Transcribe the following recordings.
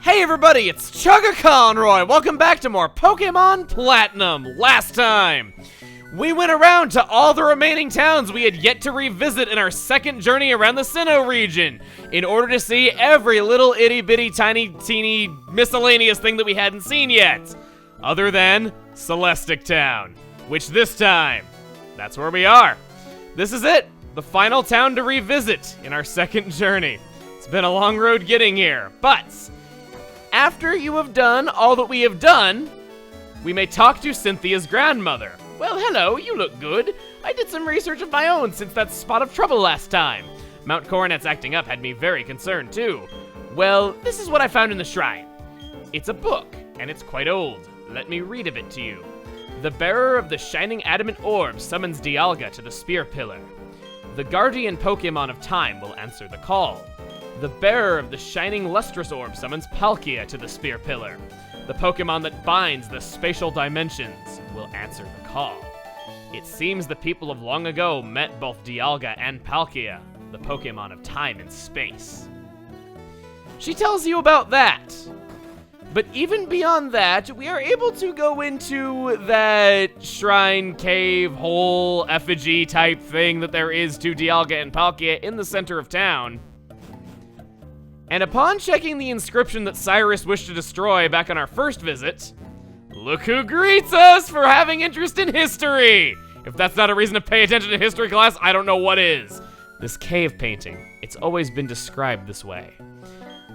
Hey everybody, it's Chugga Conroy! Welcome back to more Pokemon Platinum! Last time, we went around to all the remaining towns we had yet to revisit in our second journey around the Sinnoh region, in order to see every little itty-bitty tiny teeny miscellaneous thing that we hadn't seen yet, other than Celestic Town, which this time, that's where we are. This is it, the final town to revisit in our second journey. It's been a long road getting here, but after you have done all that we have done, we may talk to Cynthia's grandmother. Well, hello, you look good. I did some research of my own since that spot of trouble last time. Mount Coronet's acting up had me very concerned, too. Well, this is what I found in the shrine. It's a book, and it's quite old. Let me read a bit to you. The bearer of the shining adamant orb summons Dialga to the spear pillar. The guardian Pokemon of time will answer the call. The bearer of the shining lustrous orb summons Palkia to the spear pillar. The Pokemon that binds the spatial dimensions will answer the call. It seems the people of long ago met both Dialga and Palkia, the Pokemon of time and space. She tells you about that. But even beyond that, we are able to go into that shrine, cave, hole, effigy type thing that there is to Dialga and Palkia in the center of town. And upon checking the inscription that Cyrus wished to destroy back on our first visit, look who greets us for having interest in history! If that's not a reason to pay attention to history class, I don't know what is. This cave painting, it's always been described this way.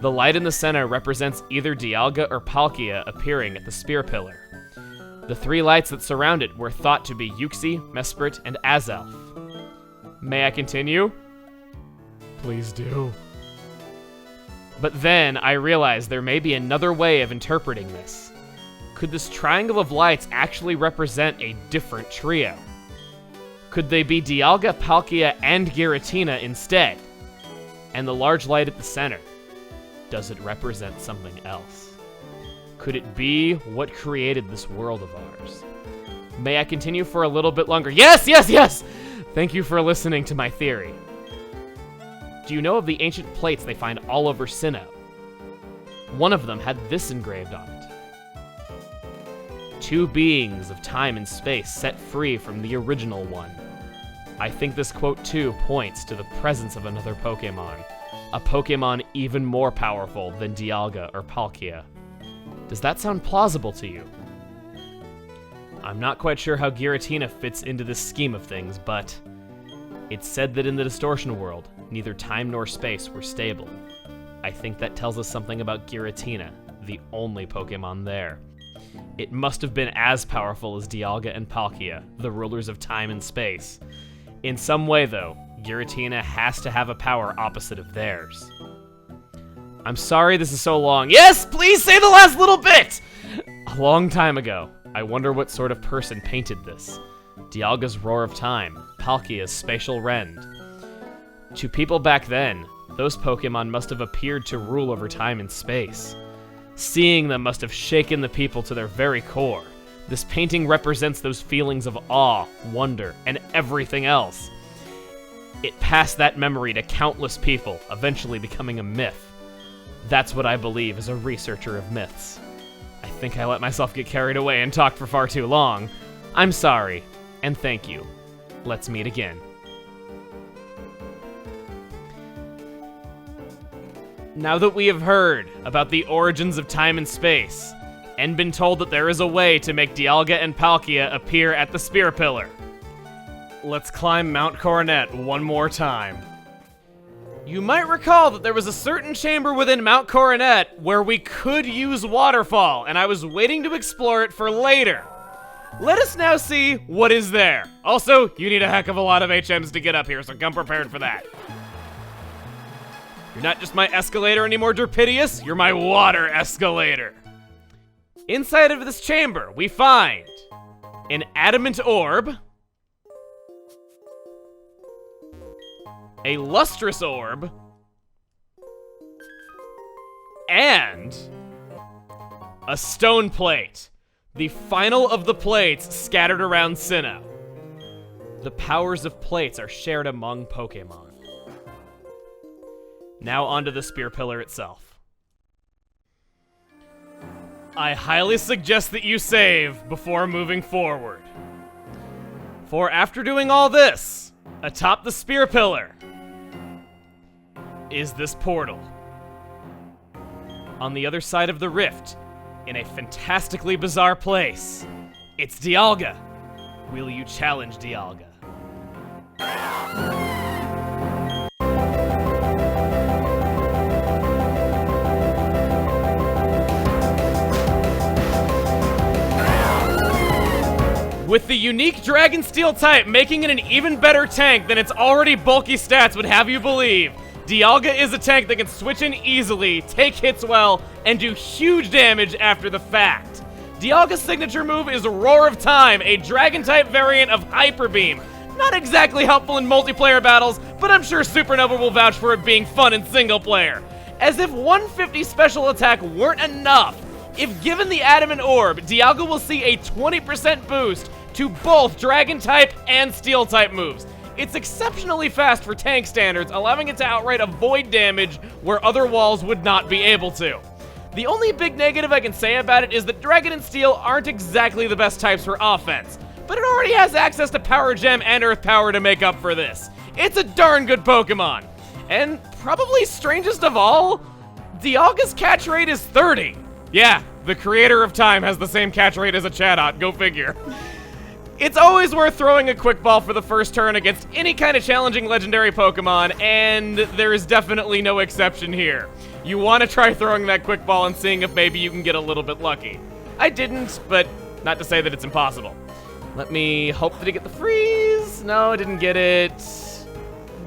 The light in the center represents either Dialga or Palkia appearing at the spear pillar. The three lights that surround it were thought to be Uxie, Mesprit, and Azelf. May I continue? Please do. But then I realized there may be another way of interpreting this. Could this triangle of lights actually represent a different trio? Could they be Dialga, Palkia, and Giratina instead? And the large light at the center, does it represent something else? Could it be what created this world of ours? May I continue for a little bit longer? Yes, yes, yes! Thank you for listening to my theory. Do you know of the ancient plates they find all over Sinnoh? One of them had this engraved on it. Two beings of time and space set free from the original one. I think this quote too points to the presence of another Pokemon. A Pokemon even more powerful than Dialga or Palkia. Does that sound plausible to you? I'm not quite sure how Giratina fits into this scheme of things, but it's said that in the Distortion world, neither time nor space were stable. I think that tells us something about Giratina, the only Pokemon there. It must have been as powerful as Dialga and Palkia, the rulers of time and space. In some way, though, Giratina has to have a power opposite of theirs. I'm sorry this is so long. Yes, please say the last little bit! A long time ago, I wonder what sort of person painted this. Dialga's Roar of Time, Palkia's Spatial Rend. To people back then, those Pokemon must have appeared to rule over time and space. Seeing them must have shaken the people to their very core. This painting represents those feelings of awe, wonder, and everything else. It passed that memory to countless people, eventually becoming a myth. That's what I believe as a researcher of myths. I think I let myself get carried away and talked for far too long. I'm sorry, and thank you. Let's meet again. Now that we have heard about the origins of time and space, and been told that there is a way to make Dialga and Palkia appear at the spear pillar, let's climb Mount Coronet one more time. You might recall that there was a certain chamber within Mount Coronet where we could use Waterfall, and I was waiting to explore it for later. Let us now see what is there. Also, you need a heck of a lot of HMs to get up here, so come prepared for that. You're not just my escalator anymore, Derpidius. You're my water escalator. Inside of this chamber, we find an adamant orb, a lustrous orb, and a stone plate. The final of the plates scattered around Sinnoh. The powers of plates are shared among Pokemon. Now onto the spear pillar itself. I highly suggest that you save before moving forward. For after doing all this, atop the spear pillar, is this portal. On the other side of the rift, in a fantastically bizarre place, it's Dialga. Will you challenge Dialga? With the unique Dragon Steel type making it an even better tank than its already bulky stats would have you believe, Dialga is a tank that can switch in easily, take hits well, and do huge damage after the fact. Dialga's signature move is Roar of Time, a Dragon-type variant of Hyper Beam. Not exactly helpful in multiplayer battles, but I'm sure Supernova will vouch for it being fun in single player. As if 150 special attack weren't enough, if given the Adamant Orb, Dialga will see a 20% boost to both Dragon-type and Steel-type moves. It's exceptionally fast for tank standards, allowing it to outright avoid damage where other walls would not be able to. The only big negative I can say about it is that Dragon and Steel aren't exactly the best types for offense, but it already has access to Power Gem and Earth Power to make up for this. It's a darn good Pokemon. And probably strangest of all, Dialga's catch rate is 30. Yeah, the creator of time has the same catch rate as a Chatot, go figure. It's always worth throwing a Quick Ball for the first turn against any kind of challenging legendary Pokemon, and there is definitely no exception here. You want to try throwing that Quick Ball and seeing if maybe you can get a little bit lucky. I didn't, but not to say that it's impossible. Let me hope that I get the freeze. No, I didn't get it.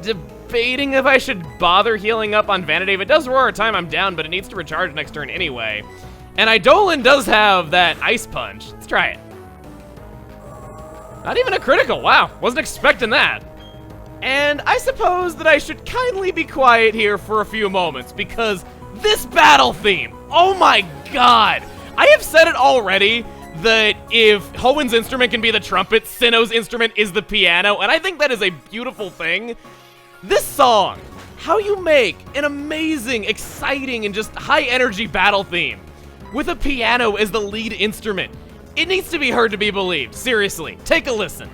Debating if I should bother healing up on Vanity. If it does Roar Time, I'm down, but it needs to recharge next turn anyway. And Eidolon does have that Ice Punch. Let's try it. Not even a critical, wow, wasn't expecting that. And I suppose that I should kindly be quiet here for a few moments, because this battle theme, oh my god. I have said it already, that if Hoenn's instrument can be the trumpet, Sinnoh's instrument is the piano, and I think that is a beautiful thing. This song, how you make an amazing, exciting, and just high-energy battle theme with a piano as the lead instrument. It needs to be heard to be believed. Seriously, take a listen.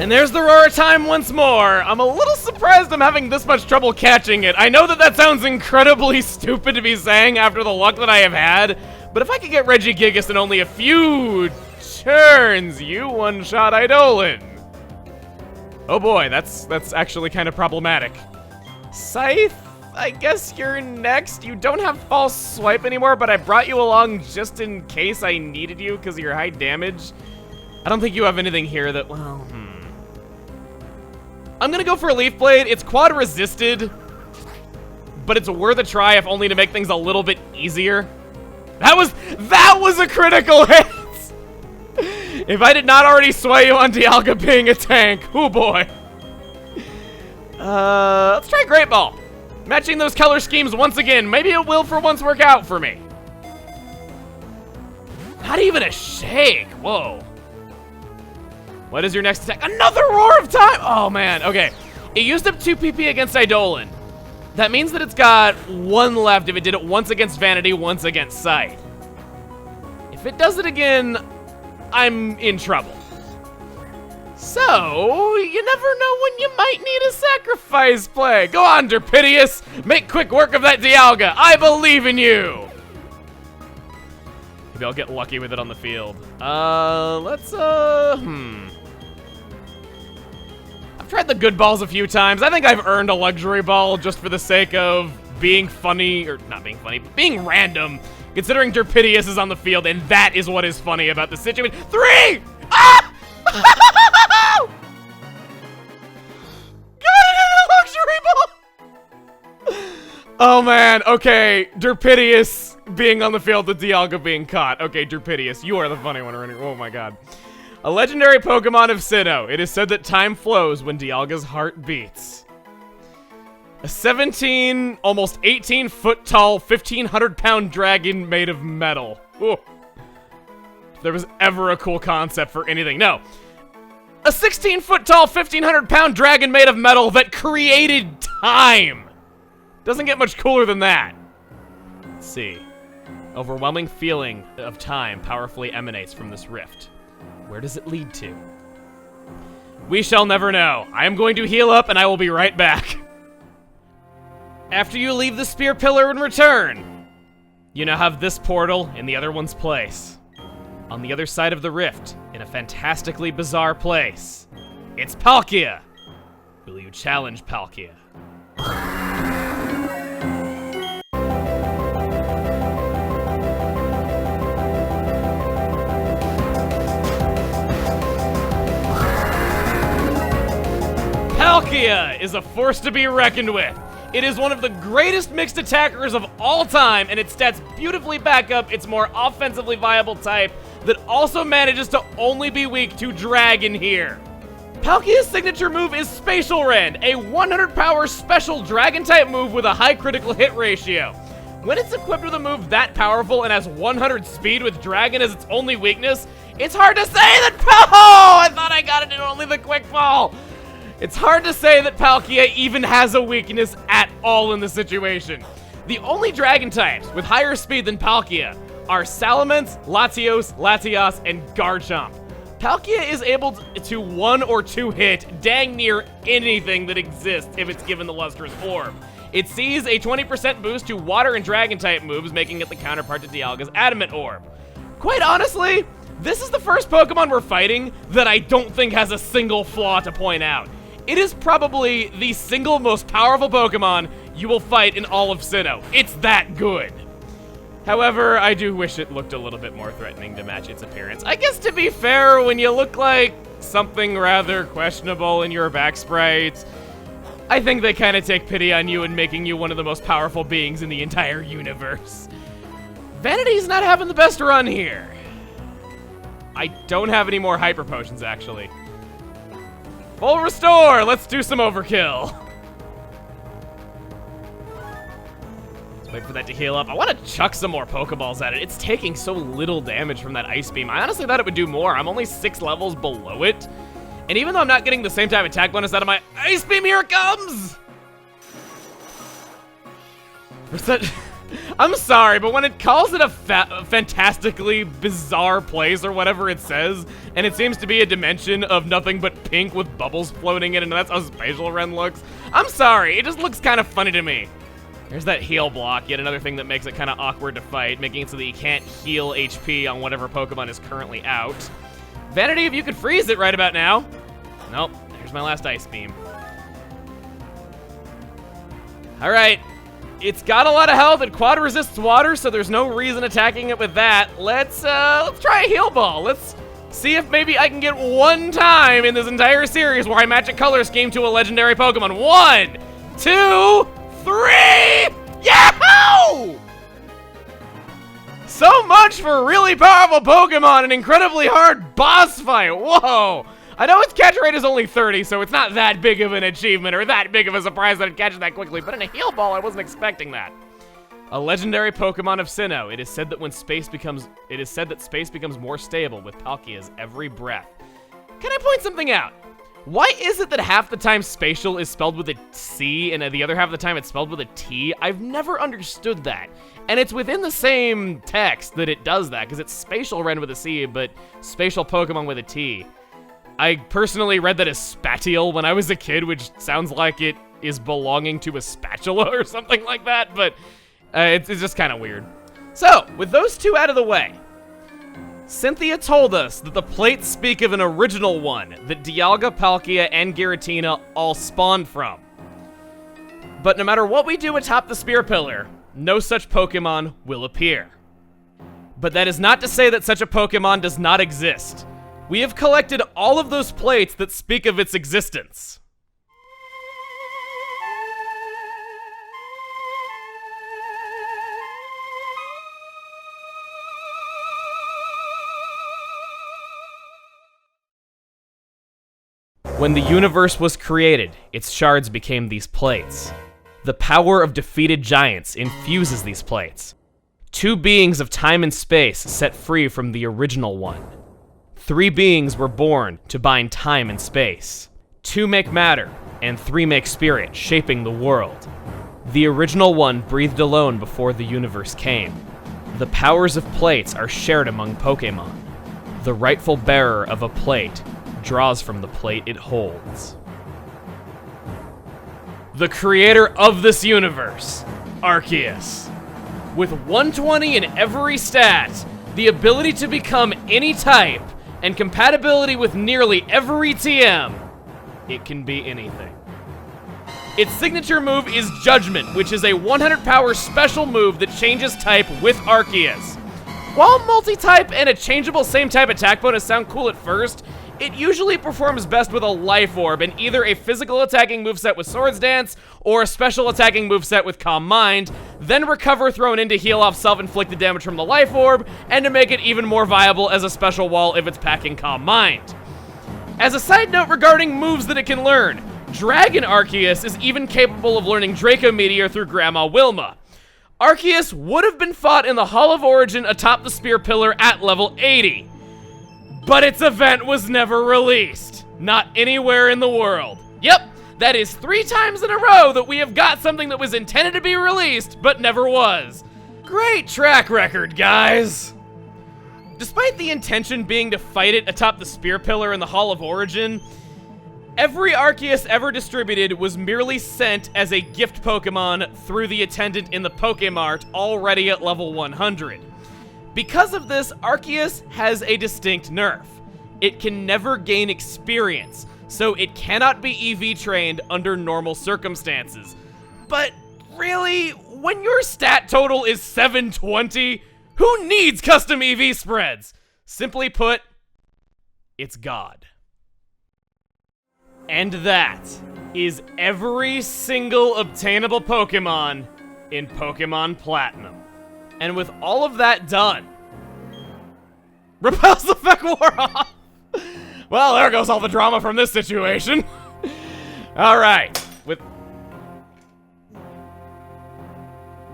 And there's the Roar Time once more. I'm a little surprised I'm having this much trouble catching it. I know that that sounds incredibly stupid to be saying after the luck that I have had, but if I could get Regigigas in only a few turns, you one-shot Eidolon. Oh boy, that's actually kind of problematic. Scythe, I guess you're next. You don't have False Swipe anymore, but I brought you along just in case I needed you because of your high damage. I don't think you have anything here that, well, I'm gonna go for a Leaf Blade. It's quad resisted, but it's worth a try if only to make things a little bit easier. That was a critical hit! If I did not already sway you on Dialga being a tank, oh boy. Let's try Great Ball. Matching those color schemes once again. Maybe it will for once work out for me. Not even a shake, whoa. What is your next attack? Another Roar of Time! Oh, man. Okay. It used up 2 PP against Eidolon. That means that it's got 1 left if it did it once against Vanity, once against Scythe. If it does it again, I'm in trouble. So, you never know when you might need a sacrifice play. Go on, Derpidius. Make quick work of that Dialga. I believe in you. Maybe I'll get lucky with it on the field. I've tried the good balls a few times. I think I've earned a luxury ball just for the sake of being funny, or not being funny, but being random considering Derpidius is on the field, and that is what is funny about the situation. 3! Ah! Got it in a luxury ball! Oh man, okay, Derpidius being on the field with Dialga being caught. Okay, Derpidius, you are the funny one. Oh my god. A legendary Pokemon of Sinnoh. It is said that time flows when Dialga's heart beats. A 17, almost 18-foot tall, 1,500-pound dragon made of metal. Ooh. If there was ever a cool concept for anything. No. A 16-foot tall, 1,500-pound dragon made of metal that created time. Doesn't get much cooler than that. Let's see. Overwhelming feeling of time powerfully emanates from this rift. Where does it lead to? We shall never know. I am going to heal up and I will be right back. After you leave the spear pillar and return, you now have this portal in the other one's place. On the other side of the rift, in a fantastically bizarre place, it's Palkia. Will you challenge Palkia? Palkia is a force to be reckoned with. It is one of the greatest mixed attackers of all time, and its stats beautifully back up its more offensively viable type that also manages to only be weak to Dragon here. Palkia's signature move is Spatial Rend, a 100 power special Dragon type move with a high critical hit ratio. When it's equipped with a move that powerful and has 100 speed with Dragon as its only weakness, it's hard to say that I thought I got it in only the quick fall. It's hard to say that Palkia even has a weakness at all in the situation. The only Dragon types with higher speed than Palkia are Salamence, Latios, Latias, and Garchomp. Palkia is able to 1 or 2 hit dang near anything that exists if it's given the Lustrous Orb. It sees a 20% boost to Water and Dragon type moves, making it the counterpart to Dialga's Adamant Orb. Quite honestly, this is the first Pokemon we're fighting that I don't think has a single flaw to point out. It is probably the single most powerful Pokemon you will fight in all of Sinnoh. It's that good. However, I do wish it looked a little bit more threatening to match its appearance. I guess to be fair, when you look like something rather questionable in your back sprites, I think they kind of take pity on you and making you one of the most powerful beings in the entire universe. Vanity's not having the best run here. I don't have any more Hyper Potions, actually. Full restore! Let's do some overkill. Let's wait for that to heal up. I want to chuck some more Pokeballs at it. It's taking so little damage from that Ice Beam. I honestly thought it would do more. I'm only 6 levels below it. And even though I'm not getting the same type of attack bonus out of my Ice Beam, here it comes! I'm sorry, but when it calls it a fantastically bizarre place or whatever it says, and it seems to be a dimension of nothing but pink with bubbles floating in it, and that's how Spatial Rend looks, I'm sorry, it just looks kind of funny to me. There's that heal block, yet another thing that makes it kind of awkward to fight, making it so that you can't heal HP on whatever Pokemon is currently out. Vanity, if you could freeze it right about now. Nope, there's my last Ice Beam. All right. It's got a lot of health, it quad resists water, so there's no reason attacking it with that. Let's try a Heal Ball. Let's see if maybe I can get one time in this entire series where I match a color scheme to a legendary Pokemon. 1, 2, 3! Yahoo! So much for really powerful Pokemon, an incredibly hard boss fight. Whoa! I know its catch rate is only 30, so it's not that big of an achievement or that big of a surprise that it catches that quickly, but in a Heal Ball, I wasn't expecting that. A legendary Pokemon of Sinnoh. It is said that space becomes more stable with Palkia's every breath. Can I point something out? Why is it that half the time spatial is spelled with a C and the other half of the time it's spelled with a T? I've never understood that. And it's within the same text that it does that, because it's Spatial Rend with a C, but Spatial Pokemon with a T. I personally read that as Spatial when I was a kid, which sounds like it is belonging to a spatula or something like that, but it's just kind of weird. So, with those two out of the way, Cynthia told us that the plates speak of an original one that Dialga, Palkia, and Giratina all spawned from. But no matter what we do atop the Spear Pillar, no such Pokemon will appear. But that is not to say that such a Pokemon does not exist. We have collected all of those plates that speak of its existence. When the universe was created, its shards became these plates. The power of defeated giants infuses these plates. Two beings of time and space set free from the original one. Three beings were born to bind time and space. Two make matter, and three make spirit, shaping the world. The original one breathed alone before the universe came. The powers of plates are shared among Pokémon. The rightful bearer of a plate draws from the plate it holds. The creator of this universe, Arceus. With 120 in every stat, the ability to become any type, and compatibility with nearly every TM, it can be anything. Its signature move is Judgment, which is a 100 power special move that changes type with Arceus. While multi-type and a changeable same type attack bonus sound cool at first, it usually performs best with a Life Orb in either a physical attacking moveset with Swords Dance or a special attacking moveset with Calm Mind, then Recover thrown in to heal off self-inflicted damage from the Life Orb, and to make it even more viable as a special wall if it's packing Calm Mind. As a side note regarding moves that it can learn, Dragon Arceus is even capable of learning Draco Meteor through Grandma Wilma. Arceus would have been fought in the Hall of Origin atop the Spear Pillar at level 80. But its event was never released. Not anywhere in the world. Yep, that is 3 times in a row that we have got something that was intended to be released, but never was. Great track record, guys. Despite the intention being to fight it atop the Spear Pillar in the Hall of Origin, every Arceus ever distributed was merely sent as a gift Pokemon through the attendant in the Pokémart already at level 100. Because of this, Arceus has a distinct nerf. It can never gain experience, so it cannot be EV trained under normal circumstances. But really, when your stat total is 720, who needs custom EV spreads? Simply put, it's God. And that is every single obtainable Pokemon in Pokemon Platinum. And with all of that done, Repulse effect wore off. Well, there goes all the drama from this situation. Alright,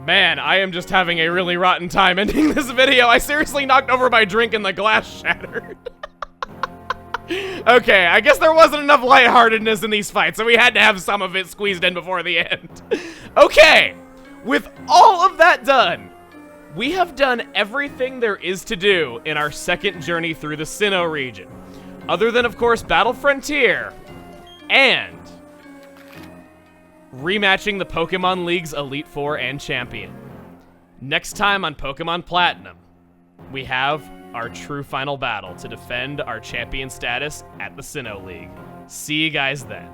Man, I am just having a really rotten time ending this video. I seriously knocked over my drink and the glass shattered. Okay, I guess there wasn't enough lightheartedness in these fights, so we had to have some of it squeezed in before the end. Okay, with all of that done, we have done everything there is to do in our second journey through the Sinnoh region. Other than, of course, Battle Frontier, and rematching the Pokemon League's Elite Four and Champion. Next time on Pokemon Platinum, we have our true final battle to defend our champion status at the Sinnoh League. See you guys then.